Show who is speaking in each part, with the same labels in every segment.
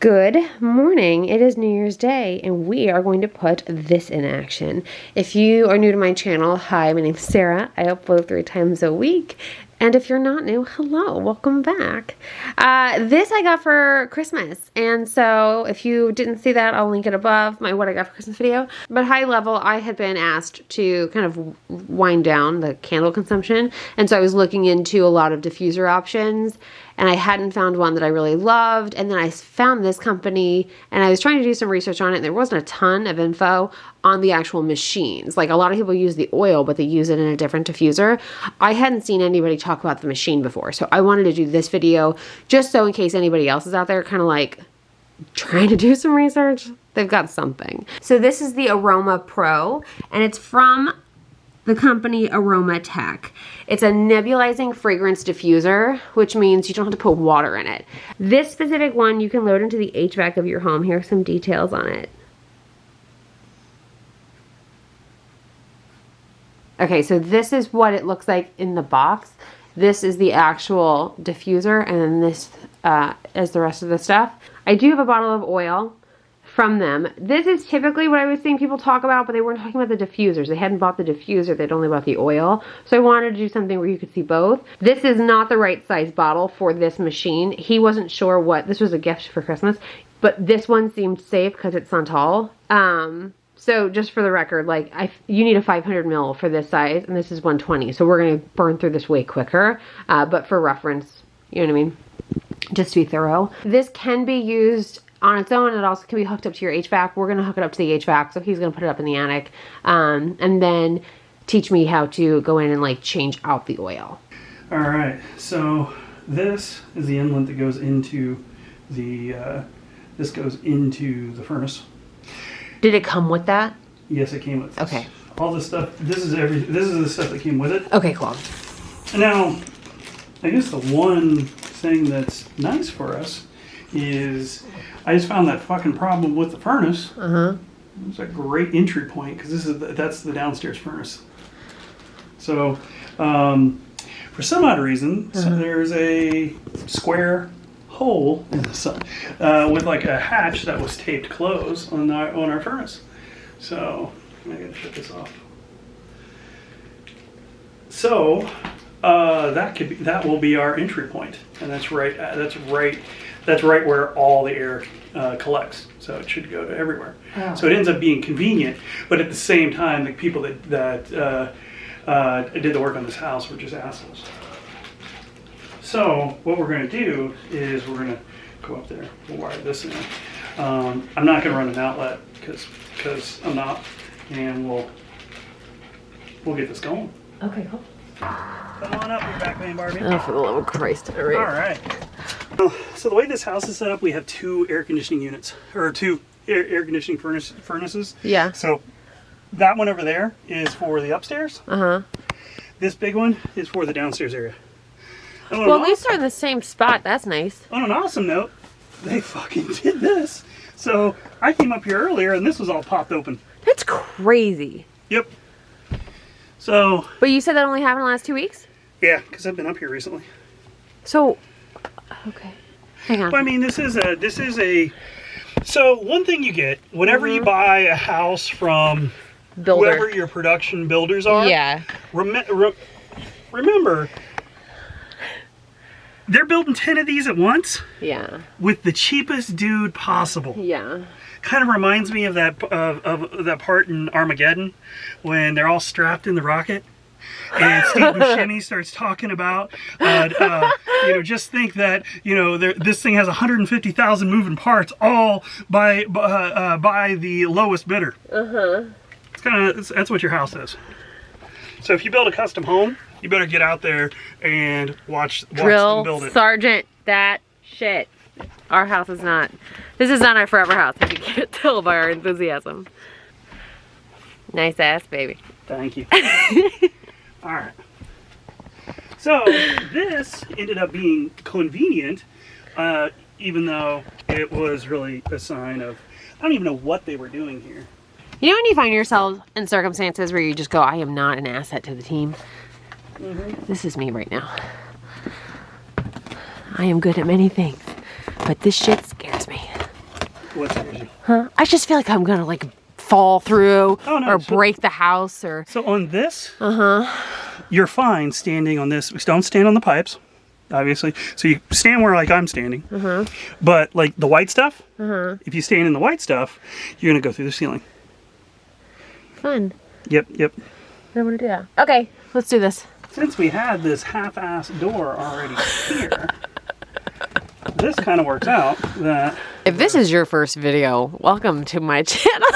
Speaker 1: Good morning. It is New Year's Day and we are going to put this in action. If you are new to my channel, hi, my name's Sarah. I upload 3 times a week. And if you're not new, hello, welcome back. This I got for Christmas. And so if you didn't see that, I'll link it above, my what I got for Christmas video. But high level, I had been asked to kind of wind down the candle consumption. And so I was looking into a lot of diffuser options. And I hadn't found one that I really loved. And then I found this company and I was trying to do some research on it. And there wasn't a ton of info on the actual machines. Like a lot of people use the oil, but they use it in a different diffuser. I hadn't seen anybody talk about the machine before. So I wanted to do this video just so in case anybody else is out there kind of like trying to do some research, they've got something. So this is the Aromapro and it's from the company Aromatech. It's a nebulizing fragrance diffuser, which means you don't have to put water in it. This specific one you can load into the HVAC of your home. Here are some details on it. Okay, so this is what it looks like in the box. This is the actual diffuser, and then this is the rest of the stuff. I do have a bottle of oil from them. This is typically what I was seeing people talk about, but they weren't talking about the diffusers. They hadn't bought the diffuser, they'd only bought the oil. So I wanted to do something where you could see both. This is not the right size bottle for this machine. He wasn't sure what, this was a gift for Christmas, but this one seemed safe because it's Santal. So just for the record, like you need a 500 ml for this size, and this is 120. So we're gonna burn through this way quicker, but for reference, you know what I mean? Just to be thorough. This can be used on its own. It also can be hooked up to your HVAC. We're gonna hook it up to the HVAC, so he's gonna put it up in the attic, and then teach me how to go in and like change out the oil.
Speaker 2: All right, so this is the inlet that goes into the, this goes into the furnace.
Speaker 1: Did it come with that?
Speaker 2: Yes, it came with this.
Speaker 1: Okay.
Speaker 2: All this stuff, this is the stuff that came with it.
Speaker 1: Okay, cool.
Speaker 2: Now, I guess the one thing that's nice for us is I just found that fucking problem with the furnace. It's a great entry point because that's the downstairs furnace. So, for some odd reason, so there's a square hole in the sun with like a hatch that was taped closed on our furnace. So I gotta shut this off. So that will be our entry point, and that's right where all the air collects. So it should go to everywhere. Oh. So it ends up being convenient, but at the same time, the people that did the work on this house were just assholes. So what we're going to do is we're going to go up there. We'll wire this in. I'm not going to run an outlet because I'm not, and we'll get this going.
Speaker 1: Okay, cool.
Speaker 2: Come on up, you're back, man, Barbie.
Speaker 1: Oh, for the love of Christ! All right.
Speaker 2: All right. So the way this house is set up, we have 2 air conditioning units, or 2 air conditioning furnaces.
Speaker 1: Yeah.
Speaker 2: So that one over there is for the upstairs. This big one is for the downstairs area.
Speaker 1: Well, at least they're in the same spot. That's nice.
Speaker 2: On an awesome note, they fucking did this. So I came up here earlier and this was all popped open.
Speaker 1: That's crazy.
Speaker 2: Yep. So.
Speaker 1: But you said that only happened in the last 2 weeks?
Speaker 2: Yeah, because I've been up here recently.
Speaker 1: So, okay. Hang on.
Speaker 2: Well, I mean, this is a. So one thing you get whenever you buy a house from whoever your production builders are.
Speaker 1: Yeah.
Speaker 2: Remember. They're building 10 of these at once.
Speaker 1: Yeah. With
Speaker 2: the cheapest dude possible.
Speaker 1: Yeah.
Speaker 2: Kind of reminds me of that that part in Armageddon when they're all strapped in the rocket, and Steve Buscemi starts talking about, just think that this thing has 150,000 moving parts, all by the lowest bidder. It's kind of that's what your house is. So if you build a custom home, you better get out there and watch them build it.
Speaker 1: Sergeant, that shit. Our house is not. This is not our forever house, if you can't tell by our enthusiasm. Nice ass, baby.
Speaker 2: Thank you. All right. So this ended up being convenient, even though it was really a sign of, I don't even know what they were doing here.
Speaker 1: You know when you find yourself in circumstances where you just go, I am not an asset to the team? This is me right now. I am good at many things, but this shit scares me.
Speaker 2: What scares you?
Speaker 1: Huh? I just feel like I'm gonna like fall through or
Speaker 2: So,
Speaker 1: break the house or.
Speaker 2: So on this, you're fine standing on this. Don't stand on the pipes, obviously. So you stand where like I'm standing. But like the white stuff, if you stand in the white stuff, you're gonna go through the ceiling.
Speaker 1: Fun.
Speaker 2: Yep.
Speaker 1: I want to do that. Okay, let's do this.
Speaker 2: Since we had this half-ass door already here, this kind of works out that...
Speaker 1: If this is your first video, welcome to my channel.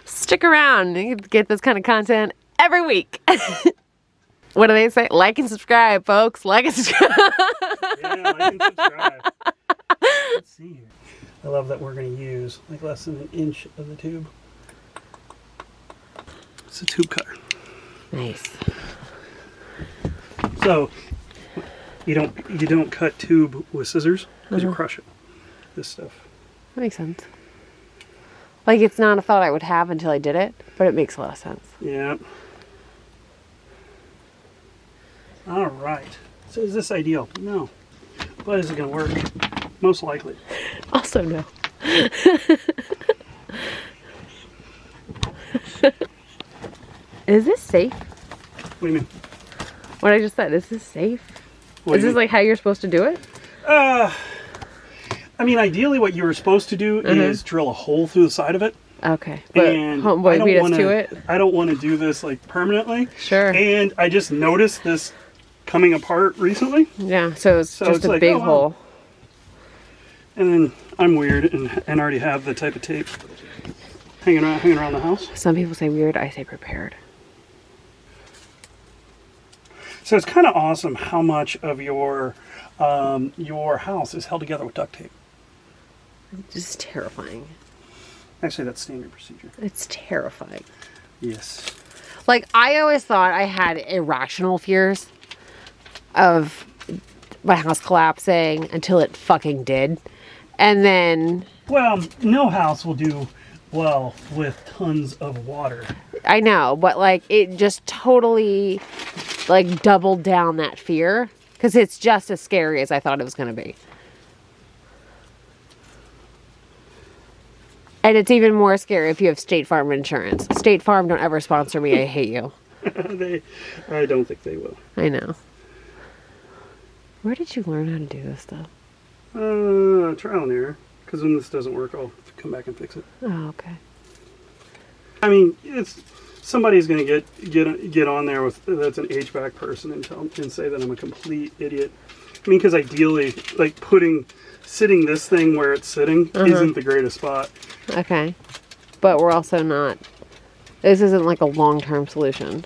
Speaker 1: Stick around. You can get this kind of content every week. What do they say? Like and subscribe, folks. Like and subscribe.
Speaker 2: Yeah, like and subscribe. Let's see here. I love that we're going to use like less than an inch of the tube. It's a tube cutter.
Speaker 1: Nice.
Speaker 2: So you don't cut tube with scissors because you crush it. This stuff.
Speaker 1: That makes sense. Like it's not a thought I would have until I did it, but it makes a lot of sense.
Speaker 2: Yeah. All right. So is this ideal? No. But is it going to work? Most likely.
Speaker 1: Also no. Is this safe?
Speaker 2: What do you mean?
Speaker 1: What I just said, is this safe? Is this like how you're supposed to do it?
Speaker 2: I mean, ideally what you were supposed to do is drill a hole through the side of it.
Speaker 1: Okay. But
Speaker 2: And
Speaker 1: homeboy beat us to it.
Speaker 2: I don't want to do this like permanently.
Speaker 1: Sure.
Speaker 2: And I just noticed this coming apart recently.
Speaker 1: Yeah, so it's just
Speaker 2: it's
Speaker 1: a
Speaker 2: like,
Speaker 1: big
Speaker 2: oh, wow.
Speaker 1: hole.
Speaker 2: And then I'm weird and already have the type of tape hanging around the house.
Speaker 1: Some people say weird, I say prepared.
Speaker 2: So it's kind of awesome how much of your house is held together with duct tape.
Speaker 1: It's just terrifying.
Speaker 2: Actually, that's standard procedure.
Speaker 1: It's terrifying.
Speaker 2: Yes.
Speaker 1: Like, I always thought I had irrational fears of my house collapsing until it fucking did. And then...
Speaker 2: Well, no house will do well with tons of water.
Speaker 1: I know, but like, it just totally, like, doubled down that fear. Because it's just as scary as I thought it was going to be. And it's even more scary if you have State Farm insurance. State Farm, don't ever sponsor me. I hate you.
Speaker 2: I don't think they will.
Speaker 1: I know. Where did you learn how to do this stuff?
Speaker 2: Trial and error. Because when this doesn't work, I'll come back and fix it.
Speaker 1: Oh, okay.
Speaker 2: I mean, somebody's going to get on there with that's an HVAC person and say that I'm a complete idiot. I mean, because ideally, like sitting this thing where it's sitting isn't the greatest spot.
Speaker 1: Okay. But we're also not... This isn't like a long-term solution.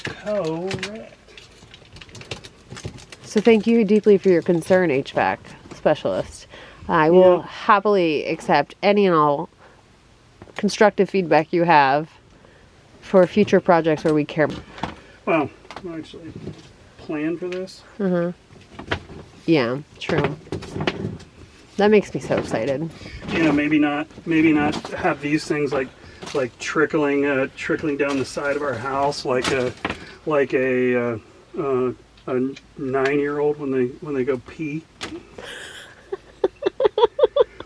Speaker 2: Correct.
Speaker 1: So thank you deeply for your concern, HVAC specialist. I will happily accept any and all constructive feedback you have for future projects where we care.
Speaker 2: Well, I actually planned for this.
Speaker 1: Yeah, true. That makes me so excited.
Speaker 2: You know, maybe not have these things like trickling down the side of our house like a 9-year-old when they go pee.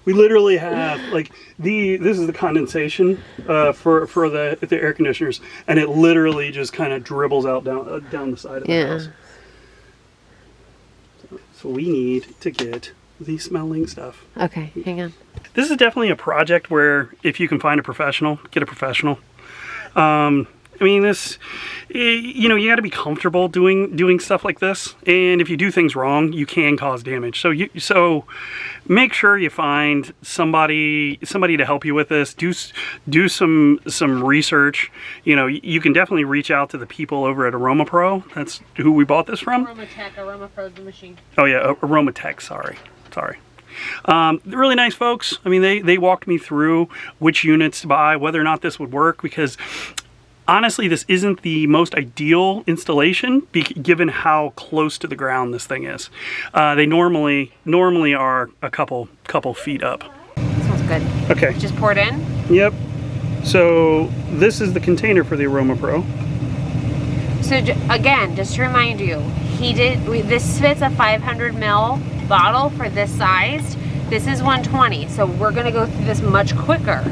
Speaker 2: We literally have like this is the condensation for the air conditioners, and it literally just kind of dribbles out down the side of the house. So we need to get the smelling stuff.
Speaker 1: Okay, hang on.
Speaker 2: This is definitely a project where if you can find a professional, get a professional. I mean, you got to be comfortable doing stuff like this. And if you do things wrong, you can cause damage. So make sure you find somebody to help you with this. Do some research. You know, you can definitely reach out to the people over at Aromapro. That's who we bought this from.
Speaker 1: Aromatech, Aromapro's the machine.
Speaker 2: Oh yeah, Aromatech. Sorry. They're really nice folks. I mean, they walked me through which units to buy, whether or not this would work, because honestly, this isn't the most ideal installation given how close to the ground this thing is. They normally are a couple feet up.
Speaker 1: Smells good.
Speaker 2: Okay.
Speaker 1: Just pour it in?
Speaker 2: Yep. So this is the container for the Aromapro.
Speaker 1: So again, just to remind you, this fits a 500 ml bottle for this size. This is 120, so we're gonna go through this much quicker.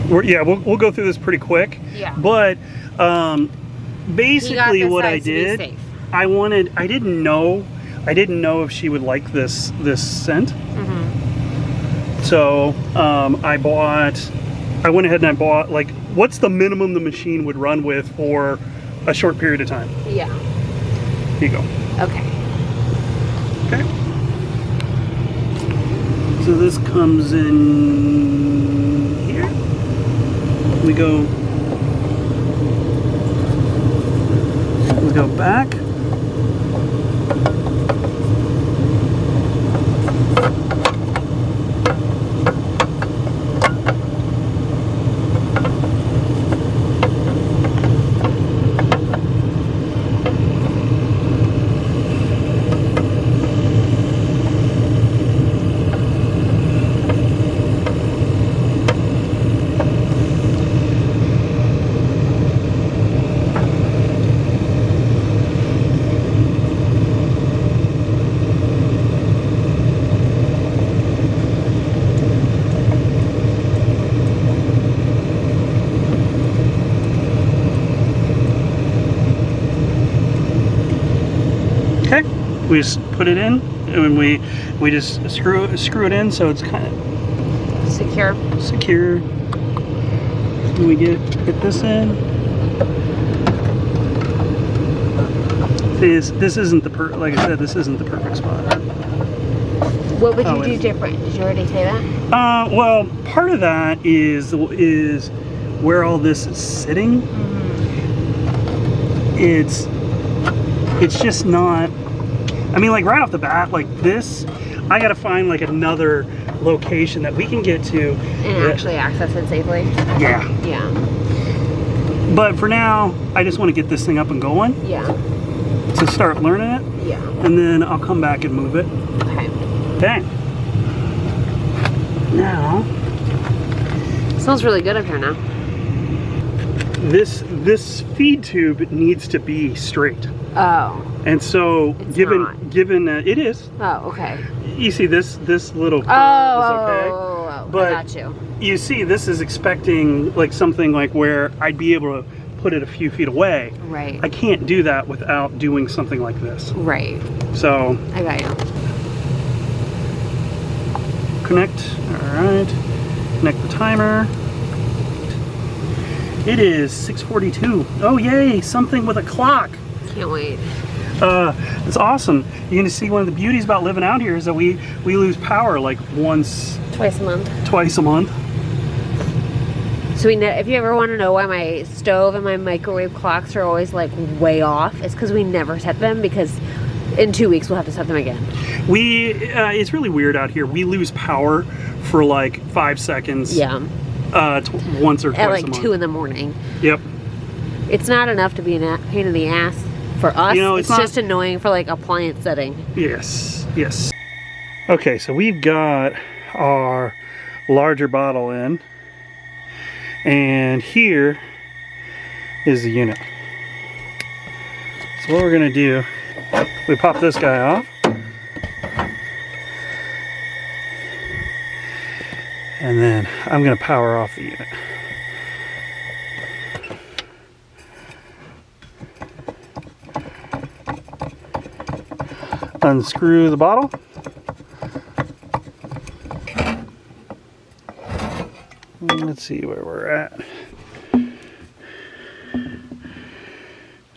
Speaker 2: We'll go through this pretty quick.
Speaker 1: Yeah.
Speaker 2: But basically what I did, I didn't know if she would like this scent.
Speaker 1: Mm-hmm.
Speaker 2: So I went ahead and I bought, like, what's the minimum the machine would run with for a short period of time?
Speaker 1: Yeah.
Speaker 2: Here you go.
Speaker 1: Okay.
Speaker 2: Okay. So this comes in here. We go back. Okay, we just put it in, and we just screw it in so it's kind of secure. And we get this in. This isn't the like I said, this isn't the perfect spot.
Speaker 1: What would you do different? Did you already say that?
Speaker 2: Well, part of that is where all this is sitting. Mm-hmm. It's just not. I mean, like, right off the bat, like this, I gotta find like another location that we can get to
Speaker 1: and actually access it safely.
Speaker 2: Yeah.
Speaker 1: Yeah.
Speaker 2: But for now, I just want to get this thing up and going.
Speaker 1: Yeah.
Speaker 2: To start learning it.
Speaker 1: Yeah.
Speaker 2: And then I'll come back and move it.
Speaker 1: Okay.
Speaker 2: Okay. Now.
Speaker 1: It smells really good up here now.
Speaker 2: This feed tube needs to be straight.
Speaker 1: Oh.
Speaker 2: And so,
Speaker 1: it's
Speaker 2: given it is.
Speaker 1: Oh, okay.
Speaker 2: You see this little curve is okay. But
Speaker 1: I got you.
Speaker 2: You see, this is expecting like something like where I'd be able to put it a few feet away.
Speaker 1: Right.
Speaker 2: I can't do that without doing something like this.
Speaker 1: Right.
Speaker 2: So.
Speaker 1: I got you.
Speaker 2: Connect. All right. Connect the timer. It is 6:42. Oh yay! Something with a clock.
Speaker 1: Can't wait.
Speaker 2: It's awesome. You're gonna see one of the beauties about living out here is that we lose power like
Speaker 1: twice a month.
Speaker 2: Twice a month.
Speaker 1: So if you ever want to know why my stove and my microwave clocks are always like way off, it's because we never set them, because in 2 weeks we'll have to set them again.
Speaker 2: It's really weird out here. We lose power for like 5 seconds.
Speaker 1: Yeah.
Speaker 2: Once or twice
Speaker 1: at like
Speaker 2: a month.
Speaker 1: 2 in the morning.
Speaker 2: Yep.
Speaker 1: It's not enough to be a pain in the ass for us.
Speaker 2: You know,
Speaker 1: it's just annoying for like appliance setting.
Speaker 2: Yes. Yes. Okay, so we've got our larger bottle in, and here is the unit. So what we're gonna do, we pop this guy off, and then I'm gonna power off the unit. Unscrew the bottle. Let's see where we're at.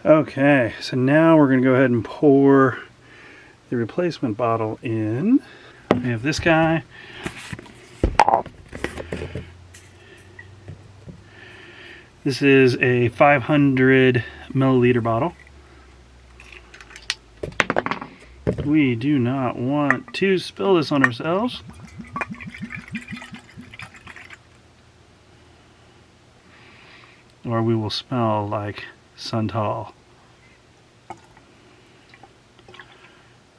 Speaker 2: Okay, so now we're going to go ahead and pour the replacement bottle in. We have this guy. This is a 500 milliliter bottle. We do not want to spill this on ourselves. Or we will smell like Santal.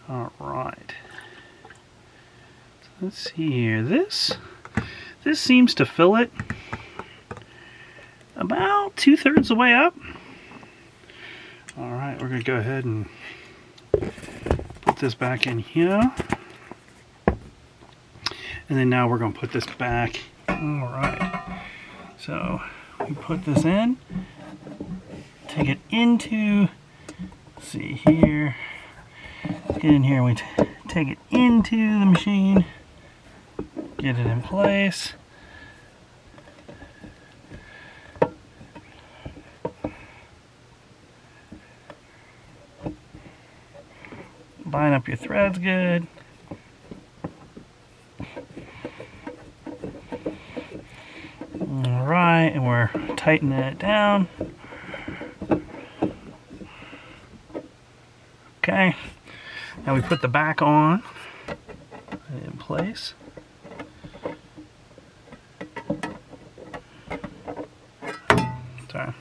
Speaker 2: Alright. Let's see here. This seems to fill it about 2/3 the way up. Alright, we're going to go ahead and put this back in here. And then now we're going to put this back. All right. So we put this in, take it into, let's see here, get in here, we take it into the machine, get it in place. Line up your threads good. Alright, and we're tightening it down. Okay, now we put the back on in place. Sorry.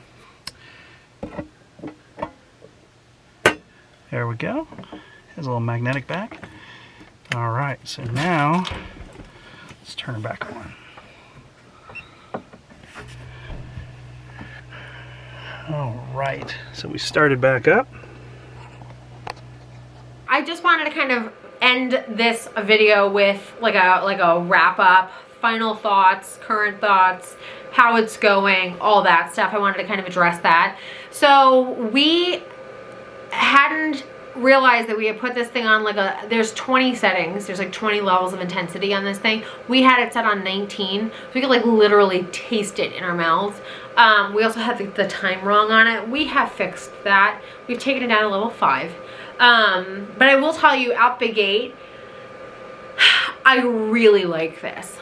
Speaker 2: There we go. Has a little magnetic back. Alright, so now let's turn it back on. Alright, so we started back up.
Speaker 1: I just wanted to kind of end this video with like a wrap up, final thoughts, current thoughts, how it's going, all that stuff. I wanted to kind of address that. So we hadn't realized that we had put this thing on like there's 20 settings, there's like 20 levels of intensity on this thing. We had it set on 19, so we could like literally taste it in our mouths. We also had the time wrong on it. We have fixed that. We've taken it down to level 5. But I will tell you, out the gate, I really like this.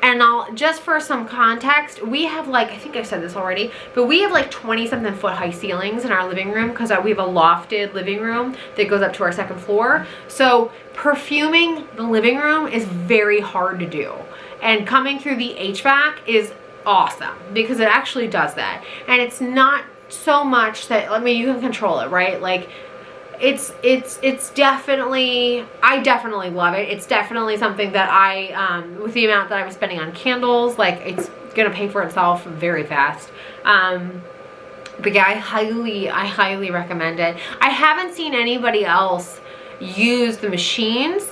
Speaker 1: And just for some context, we have like, I think I said this already, but we have like 20-something foot high ceilings in our living room because we have a lofted living room that goes up to our 2nd floor. So perfuming the living room is very hard to do. And coming through the HVAC is awesome because it actually does that. And it's not so much that, I mean, you can control it, right? Like, it's definitely, I definitely love it. It's definitely something that with the amount that I was spending on candles, like it's gonna pay for itself very fast. But yeah, I highly recommend it. I haven't seen anybody else use the machines,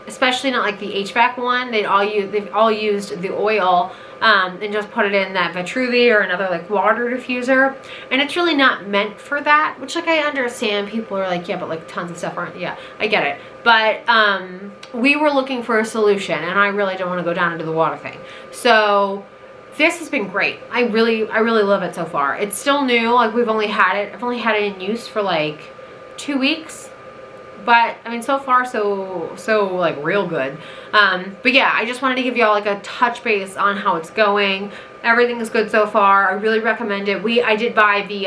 Speaker 1: especially not like the HVAC one. They've all used the oil and just put it in that Vitruvi or another like water diffuser, and it's really not meant for that, which like I understand. People are like, yeah, but like tons of stuff aren't. Yeah, I get it, but we were looking for a solution, and I really don't want to go down into the water thing. So this has been great. I really love it so far. It's still new. Like I've only had it in use for like 2 weeks. But I mean, so far so like real good. But yeah, I just wanted to give y'all like a touch base on how it's going. Everything is good so far. I really recommend it. I did buy the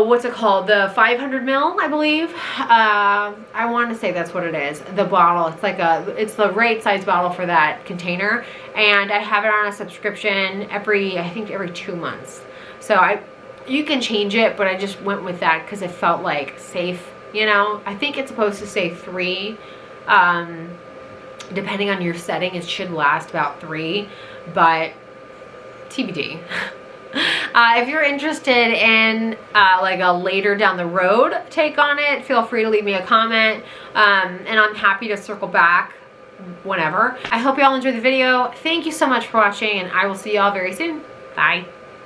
Speaker 1: what's it called? The 500 ml, I believe. I want to say that's what it is. The bottle. It's like it's the right size bottle for that container, and I have it on a subscription I think every 2 months. So you can change it, but I just went with that because it felt like safe. You know, I think it's supposed to say 3. Depending on your setting, it should last about 3, but TBD. If you're interested in like a later down the road take on it, feel free to leave me a comment, and I'm happy to circle back whenever. I hope you all enjoyed the video. Thank you so much for watching, and I will see y'all very soon. Bye.